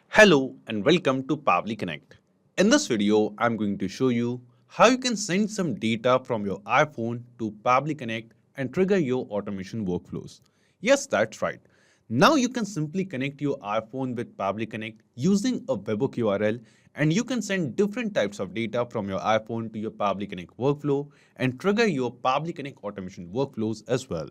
Hello and welcome to Pabbly Connect. In this video, I'm going to show you how you can send some data from your iPhone to Pabbly Connect and trigger your automation workflows. Yes, that's right. Now you can simply connect your iPhone with Pabbly Connect using a webhook URL, and you can send different types of data from your iPhone to your Pabbly Connect workflow and trigger your Pabbly Connect automation workflows as well.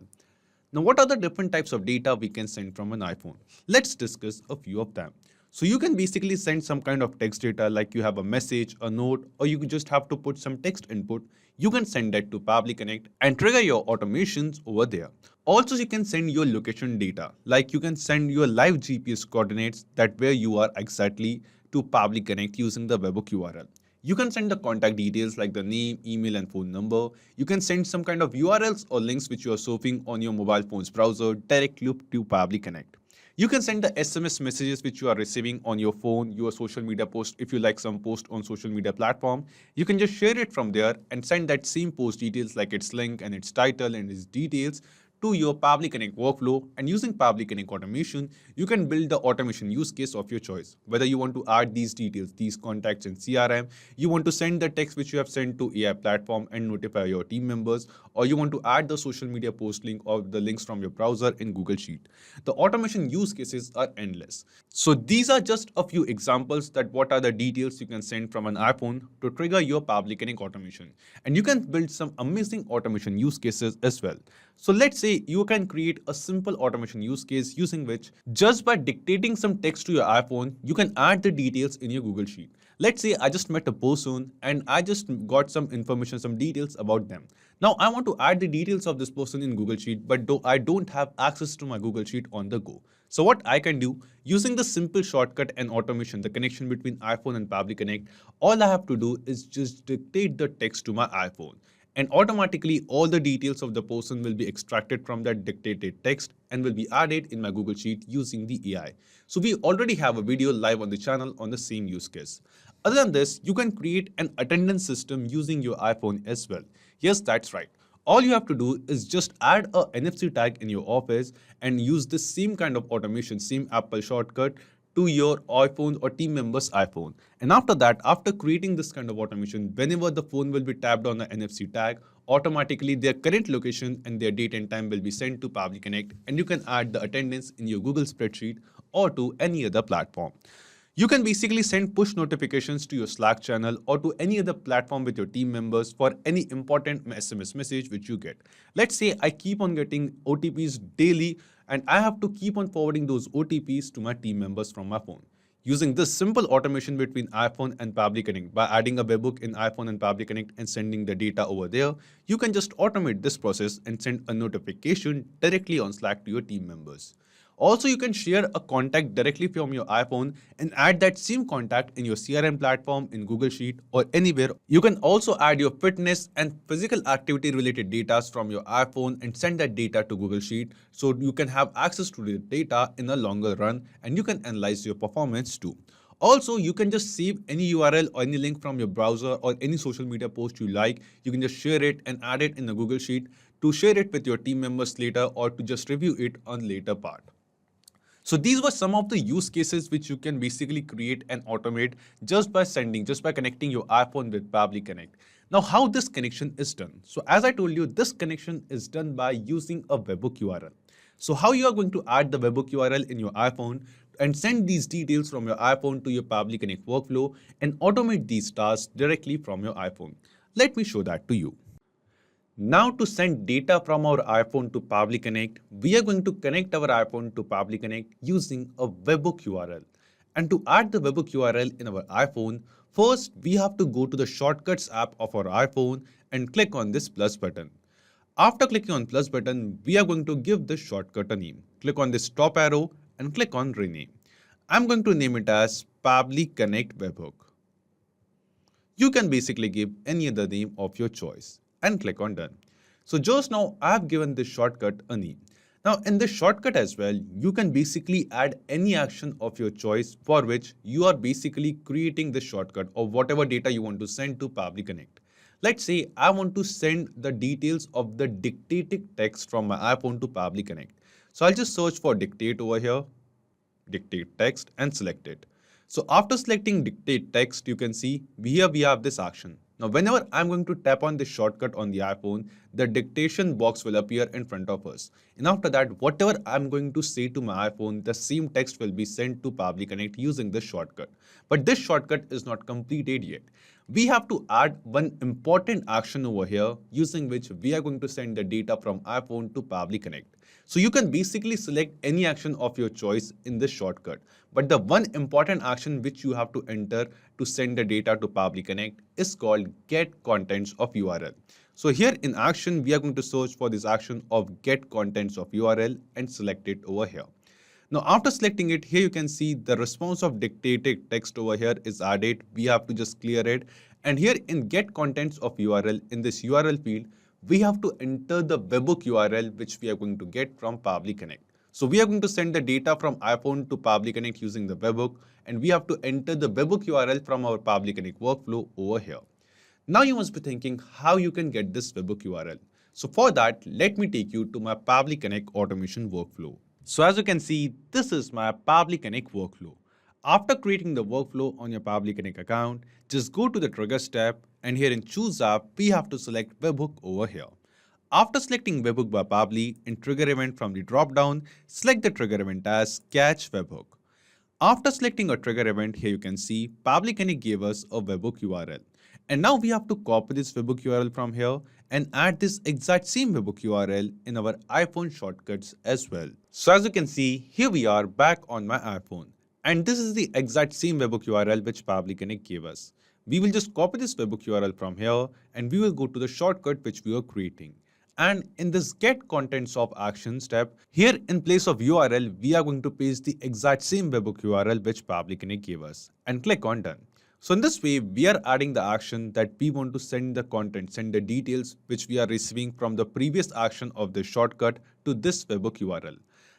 Now, what are the different types of data we can send from an iPhone? Let's discuss a few of them. So you can basically send some kind of text data like you have a message, a note, or you just have to put some text input. You can send that to Pabbly Connect and trigger your automations over there. Also, you can send your location data, like you can send your live GPS coordinates that where you are exactly to Pabbly Connect using the webhook URL. You can send the contact details like the name, email, and phone number. You can send some kind of URLs or links which you are surfing on your mobile phone's browser directly to Pabbly Connect. You can send the SMS messages which you are receiving on your phone, your social media post. If you like some post on social media platform, you can just share it from there and send that same post details like its link and its title and its details to your Pabbly Connect workflow. And using Pabbly Connect automation, you can build the automation use case of your choice. Whether you want to add these details, these contacts in CRM, you want to send the text which you have sent to AI platform and notify your team members, or you want to add the social media post link or the links from your browser in Google Sheet. The automation use cases are endless. So these are just a few examples that what are the details you can send from an iPhone to trigger your Pabbly Connect automation. And you can build some amazing automation use cases as well. So let's say you can create a simple automation use case using which just by dictating some text to your iPhone, you can add the details in your Google Sheet. Let's say I just met a person and I just got some information, some details about them. Now I want to add the details of this person in Google Sheet, but though I don't have access to my Google Sheet on the go. So what I can do using the simple shortcut and automation, the connection between iPhone and Pabbly Connect, all I have to do is just dictate the text to my iPhone, and automatically all the details of the person will be extracted from that dictated text and will be added in my Google Sheet using the AI. So we already have a video live on the channel on the same use case. Other than this, you can create an attendance system using your iPhone as well. Yes, that's right. All you have to do is just add a NFC tag in your office and use the same kind of automation, same Apple shortcut to your iPhone or team member's iPhone. And after that, after creating this kind of automation, whenever the phone will be tapped on the NFC tag, automatically their current location and their date and time will be sent to Pabbly Connect, and you can add the attendance in your Google spreadsheet or to any other platform. You can basically send push notifications to your Slack channel or to any other platform with your team members for any important SMS message which you get. Let's say I keep on getting OTPs daily and I have to keep on forwarding those OTPs to my team members from my phone. Using this simple automation between iPhone and Pabbly Connect by adding a webhook in iPhone and Pabbly Connect and sending the data over there, you can just automate this process and send a notification directly on Slack to your team members. Also, you can share a contact directly from your iPhone and add that same contact in your CRM platform, in Google Sheet, or anywhere. You can also add your fitness and physical activity related data from your iPhone and send that data to Google Sheet so you can have access to the data in the longer run and you can analyze your performance too. Also, you can just save any URL or any link from your browser or any social media post you like. You can just share it and add it in the Google Sheet to share it with your team members later or to just review it on later part. So these were some of the use cases which you can basically create and automate just by connecting your iPhone with Pabbly Connect. Now, how this connection is done? So as I told you, this connection is done by using a webhook URL. So how you are going to add the webhook URL in your iPhone and send these details from your iPhone to your Pabbly Connect workflow and automate these tasks directly from your iPhone. Let me show that to you. Now to send data from our iPhone to Pabbly Connect, we are going to connect our iPhone to Pabbly Connect using a webhook URL. And to add the webhook URL in our iPhone, first we have to go to the Shortcuts app of our iPhone and click on this plus button. After clicking on plus button, we are going to give this shortcut a name. Click on this top arrow and click on rename. I'm going to name it as Pabbly Connect Webhook. You can basically give any other name of your choice and click on done. So just now I have given this shortcut a name. Now in this shortcut as well, you can basically add any action of your choice for which you are basically creating this shortcut of whatever data you want to send to Pabbly Connect. Let's say I want to send the details of the dictated text from my iPhone to Pabbly Connect. So I'll just search for dictate over here, dictate text and select it. So after selecting dictate text, you can see here we have this action. Now whenever I'm going to tap on this shortcut on the iPhone, the dictation box will appear in front of us. And after that, whatever I'm going to say to my iPhone, the same text will be sent to Pabbly Connect using this shortcut. But this shortcut is not completed yet. We have to add one important action over here using which we are going to send the data from iPhone to Pabbly Connect. So you can basically select any action of your choice in this shortcut. But the one important action which you have to enter to send the data to Pabbly Connect is called get contents of URL. So here in action, we are going to search for this action of get contents of URL and select it over here. Now, after selecting it, here you can see the response of dictated text over here is added. We have to just clear it. And here in get contents of URL, in this URL field, we have to enter the webhook URL which we are going to get from Pabbly Connect. So we are going to send the data from iPhone to Pabbly Connect using the webhook, and we have to enter the webhook URL from our Pabbly Connect workflow over here. Now you must be thinking how you can get this webhook URL. So for that, let me take you to my Pabbly Connect automation workflow. So as you can see, this is my Pabbly Connect workflow. After creating the workflow on your Pabbly Connect account, just go to the Triggers tab, and here in Choose App, we have to select Webhook over here. After selecting Webhook by Pabbly in Trigger Event from the drop-down, select the trigger event as Catch Webhook. After selecting a trigger event, here you can see Pabbly Connect gave us a webhook URL. And now we have to copy this webhook URL from here and add this exact same webhook URL in our iPhone shortcuts as well. So as you can see, here we are back on my iPhone. And this is the exact same webhook URL which Pabbly Connect gave us. We will just copy this webhook URL from here and we will go to the shortcut which we are creating. And in this get contents of actions tab, here in place of URL, we are going to paste the exact same webhook URL which Pabbly Connect gave us and click on done. So in this way, we are adding the action that we want to send the content, send the details which we are receiving from the previous action of the shortcut to this webhook URL.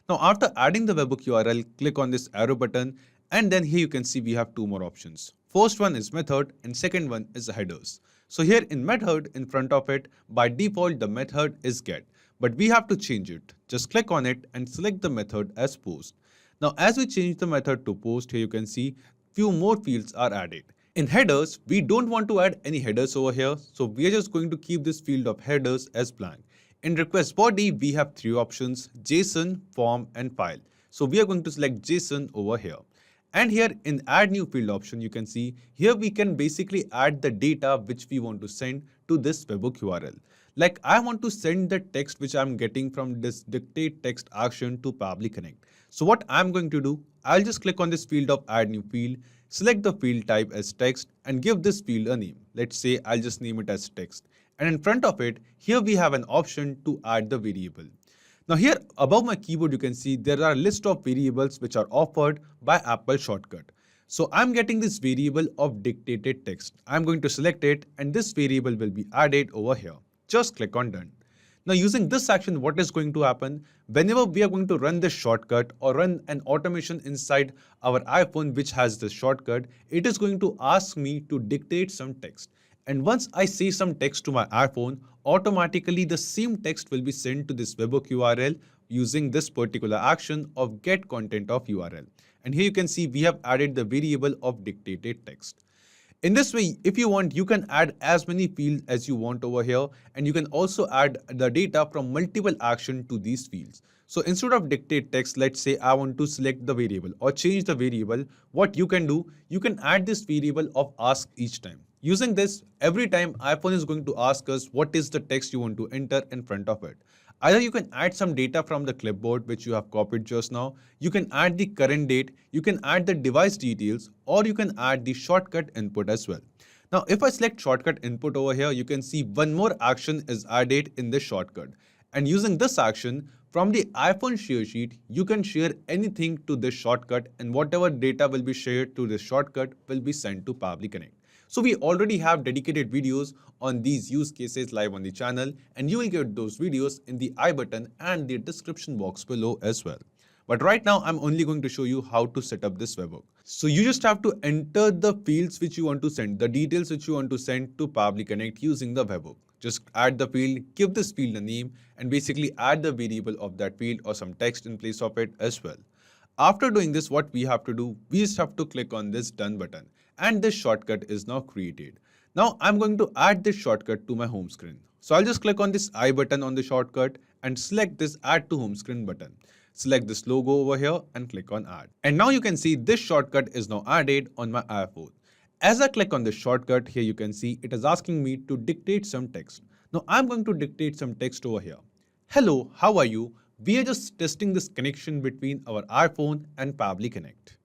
Now after adding the webhook URL, click on this arrow button, and then here you can see we have two more options. First one is method and second one is headers. So here in method, in front of it, by default the method is get, but we have to change it. Just click on it and select the method as post. Now as we change the method to post, here you can see few more fields are added. In headers, we don't want to add any headers over here, so we are just going to keep this field of headers as blank. In request body, we have three options: JSON, form and file. So we are going to select JSON over here. And here in add new field option, you can see here we can basically add the data which we want to send to this webhook URL. Like I want to send the text which I'm getting from this dictate text action to Pabbly Connect. So what I'm going to do, I'll just click on this field of add new field, select the field type as text and give this field a name. Let's say I'll just name it as text. And in front of it, here we have an option to add the variable. Now here above my keyboard, you can see there are a list of variables which are offered by Apple Shortcut. So I'm getting this variable of dictated text. I'm going to select it and this variable will be added over here. Just click on done. Now using this action, what is going to happen? Whenever we are going to run this shortcut or run an automation inside our iPhone which has this shortcut, it is going to ask me to dictate some text. And once I say some text to my iPhone, automatically the same text will be sent to this webhook URL using this particular action of get content of URL. And here you can see we have added the variable of dictated text. In this way, if you want, you can add as many fields as you want over here, and you can also add the data from multiple actions to these fields. So instead of dictate text, let's say I want to select the variable or change the variable, what you can do, you can add this variable of ask each time. Using this, every time iPhone is going to ask us what is the text you want to enter in front of it. Either you can add some data from the clipboard which you have copied just now, you can add the current date, you can add the device details, or you can add the shortcut input as well. Now if I select shortcut input over here, you can see one more action is added in this shortcut. And using this action, from the iPhone share sheet, you can share anything to this shortcut, and whatever data will be shared to this shortcut will be sent to Pabbly Connect. So we already have dedicated videos on these use cases live on the channel, and you will get those videos in the I button and the description box below as well. But right now, I'm only going to show you how to set up this webhook. So you just have to enter the fields which you want to send, the details which you want to send to Pabbly Connect using the webhook. Just add the field, give this field a name, and basically add the variable of that field or some text in place of it as well. After doing this, what we have to do, we just have to click on this done button and this shortcut is now created. Now I'm going to add this shortcut to my home screen. So I'll just click on this I button on the shortcut and select this add to home screen button. Select this logo over here and click on add. And now you can see this shortcut is now added on my iPhone. As I click on this shortcut, here you can see it is asking me to dictate some text. Now I'm going to dictate some text over here. Hello, how are you? We are just testing this connection between our iPhone and Pabbly Connect.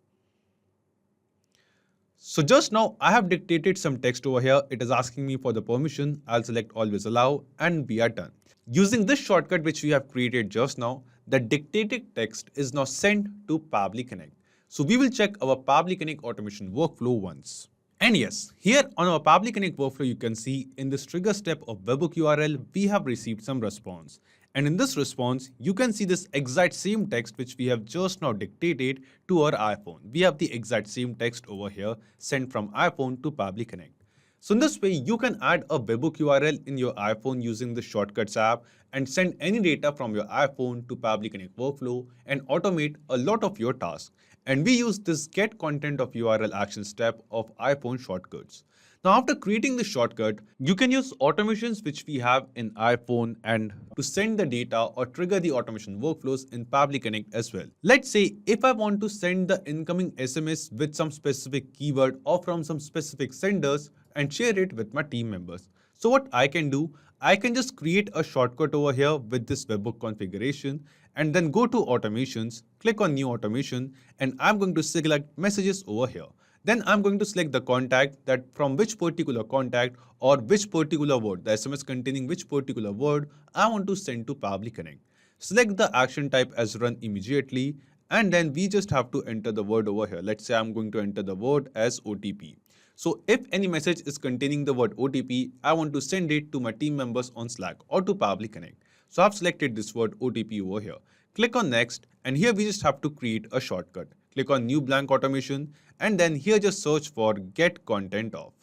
So just now I have dictated some text over here. It is asking me for the permission. I'll select always allow and we are done. Using this shortcut which we have created just now, the dictated text is now sent to Pabbly Connect. So we will check our Pabbly Connect automation workflow once. And yes, here on our Pabbly Connect workflow, you can see in this trigger step of webhook URL, we have received some response. And in this response, you can see this exact same text which we have just now dictated to our iPhone. We have the exact same text over here sent from iPhone to Pabbly Connect. So in this way, you can add a webhook URL in your iPhone using the Shortcuts app and send any data from your iPhone to Pabbly Connect workflow and automate a lot of your tasks. And we use this get content of URL action step of iPhone shortcuts. Now after creating the shortcut, you can use automations which we have in iPhone and to send the data or trigger the automation workflows in Pabbly Connect as well. Let's say if I want to send the incoming SMS with some specific keyword or from some specific senders and share it with my team members. So what I can do, I can just create a shortcut over here with this webhook configuration and then go to automations, click on new automation and I'm going to select messages over here. Then I'm going to select the contact that from which particular contact or which particular word, the SMS containing which particular word I want to send to Pabbly Connect. Select the action type as run immediately and then we just have to enter the word over here. Let's say I'm going to enter the word as OTP. So if any message is containing the word OTP, I want to send it to my team members on Slack or to Pabbly Connect. So I've selected this word OTP over here. Click on next and here we just have to create a shortcut. Click on new blank automation and then here just search for get content of.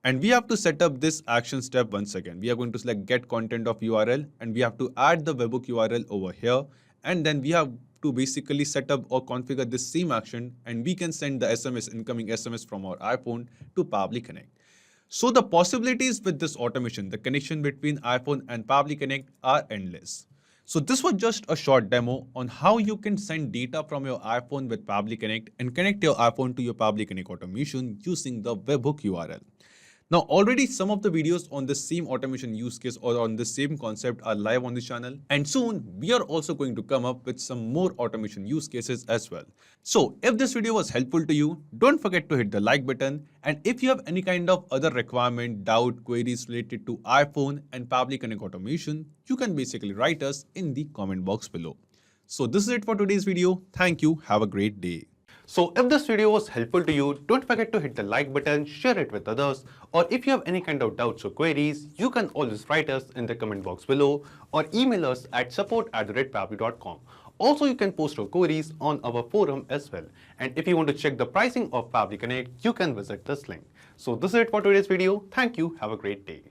And we have to set up this action step once again. We are going to select get content of URL and we have to add the webhook URL over here. And then we have to basically set up or configure this same action and we can send the SMS, incoming SMS from our iPhone to Pabbly Connect. So the possibilities with this automation, the connection between iPhone and Pabbly Connect are endless. So this was just a short demo on how you can send data from your iPhone with Pabbly Connect and connect your iPhone to your Pabbly Connect automation using the webhook URL. Now already some of the videos on the same automation use case or on the same concept are live on the channel and soon we are also going to come up with some more automation use cases as well. So if this video was helpful to you, don't forget to hit the like button and if you have any kind of other requirement, doubt, queries related to iPhone and Pabbly Connect automation, you can basically write us in the comment box below. So this is it for today's video. Thank you. Have a great day. So if this video was helpful to you, don't forget to hit the like button, share it with others, or if you have any kind of doubts or queries, you can always write us in the comment box below or email us at support@pabbly.com. Also, you can post your queries on our forum as well. And if you want to check the pricing of Pabbly Connect, you can visit this link. So this is it for today's video. Thank you. Have a great day.